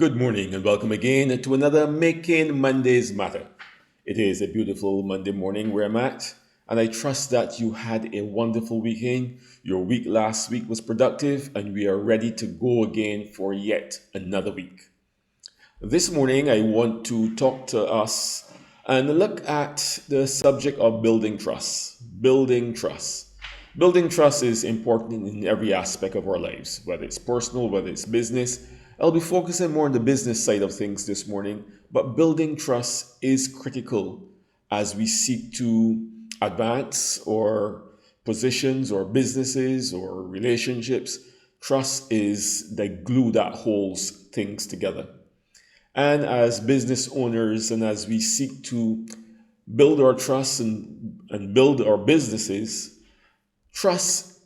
Good morning and welcome again to another Making Mondays Matter. It is a beautiful Monday morning where I'm at, and I trust that you had a wonderful weekend. Your week last week was productive, and we are ready to go again for yet another week. This morning, I want to talk to us and look at the subject of building trust. Building trust. Building trust is important in every aspect of our lives, whether it's personal, whether it's business. I'll be focusing more on the business side of things this morning, but building trust is critical as we seek to advance or positions or businesses or relationships. Trust is the glue that holds things together. And as business owners, and as we seek to build our trust and build our businesses, trust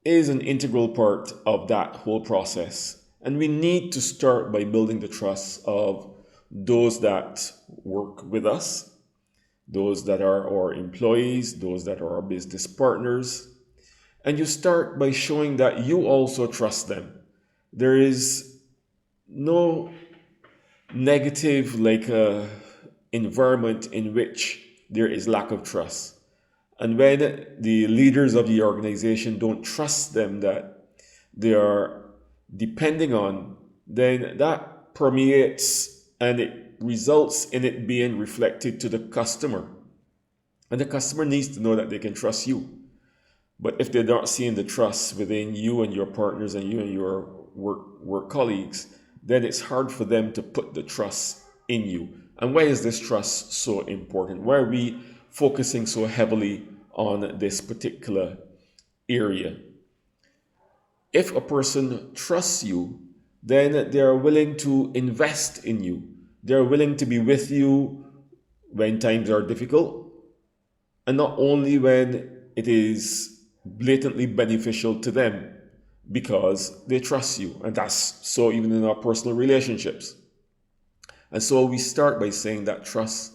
is an integral part of that whole process. And we need to start by building the trust of those that work with us, those that are our employees, those that are our business partners. And you start by showing that you also trust them. There is no negative environment in which there is lack of trust. And when the leaders of the organization don't trust them that they are depending on, then that permeates and it results in it being reflected to the customer. And the customer needs to know that they can trust you. But if they're not seeing the trust within you and your partners and you and your work colleagues, then it's hard for them to put the trust in you. And why is this trust so important? Why are we focusing so heavily on this particular area? If a person trusts you, then they are willing to invest in you. They're willing to be with you when times are difficult, and not only when it is blatantly beneficial to them, because they trust you. And that's so even in our personal relationships. And so we start by saying that trust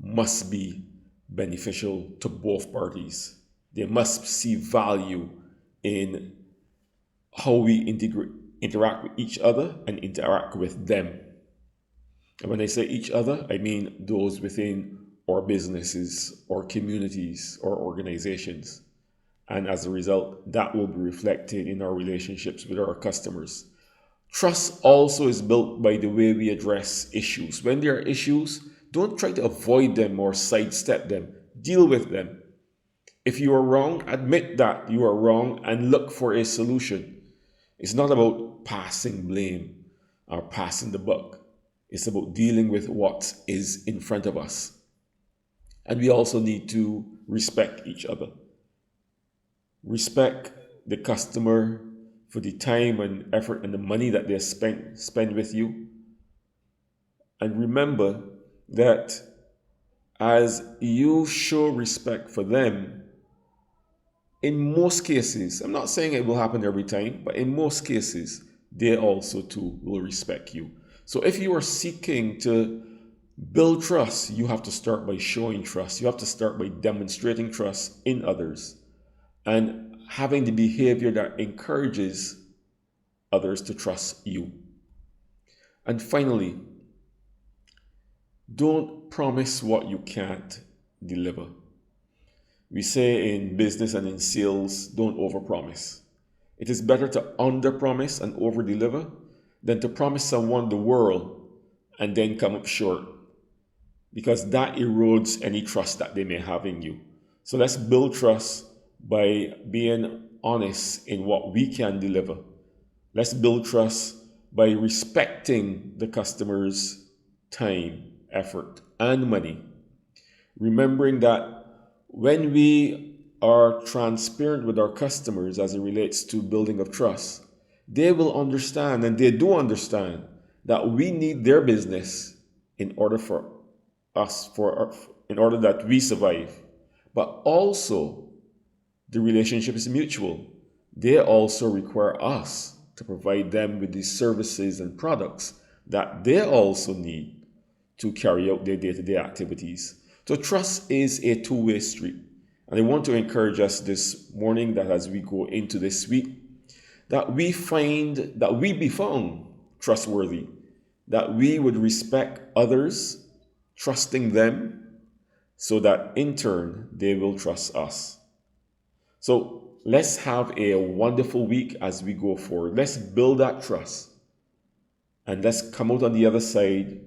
must be beneficial to both parties. They must see value in how we interact with each other and interact with them. And when I say each other, I mean those within our businesses or communities or organizations. And as a result, that will be reflected in our relationships with our customers. Trust also is built by the way we address issues. When there are issues, don't try to avoid them or sidestep them. Deal with them. If you are wrong, admit that you are wrong and look for a solution. It's not about passing blame or passing the buck. It's about dealing with what is in front of us. And we also need to respect each other. Respect the customer for the time and effort and the money that they spend with you. And remember that as you show respect for them, in most cases, I'm not saying it will happen every time, but in most cases, they also too will respect you. So if you are seeking to build trust, you have to start by showing trust. You have to start by demonstrating trust in others and having the behavior that encourages others to trust you. And finally, don't promise what you can't deliver. We say in business and in sales, don't overpromise. It is better to underpromise and overdeliver than to promise someone the world and then come up short, because that erodes any trust that they may have in you. So let's build trust by being honest in what we can deliver. Let's build trust by respecting the customer's time, effort, and money. Remembering that when we are transparent with our customers as it relates to building of trust, they will understand, and they do understand, that we need their business in order for us, in order that we survive. But also, the relationship is mutual. They also require us to provide them with the services and products that they also need to carry out their day-to-day activities. So trust is a two-way street. And I want to encourage us this morning that as we go into this week, that we be found trustworthy that we would respect others, trusting them, so that in turn they will trust us. So let's have a wonderful week as we go forward. Let's build that trust and let's come out on the other side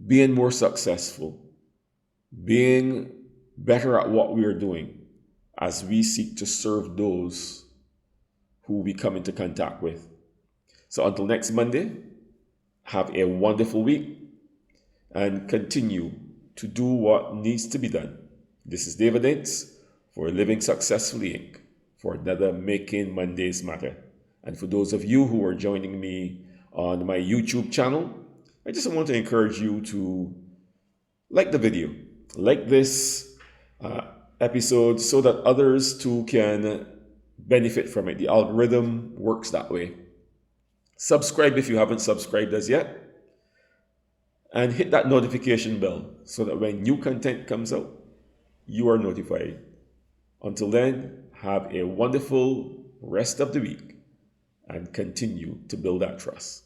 being more successful, being better at what we are doing as we seek to serve those who we come into contact with. So until next Monday, have a wonderful week and continue to do what needs to be done. This is David Ince for Living Successfully Inc. for another Making Mondays Matter. And for those of you who are joining me on my YouTube channel, I just want to encourage you to like the video, like this episode so that others too can benefit from it. The algorithm works that way. Subscribe if you haven't subscribed as yet. And hit that notification bell so that when new content comes out, you are notified. Until then, have a wonderful rest of the week and continue to build that trust.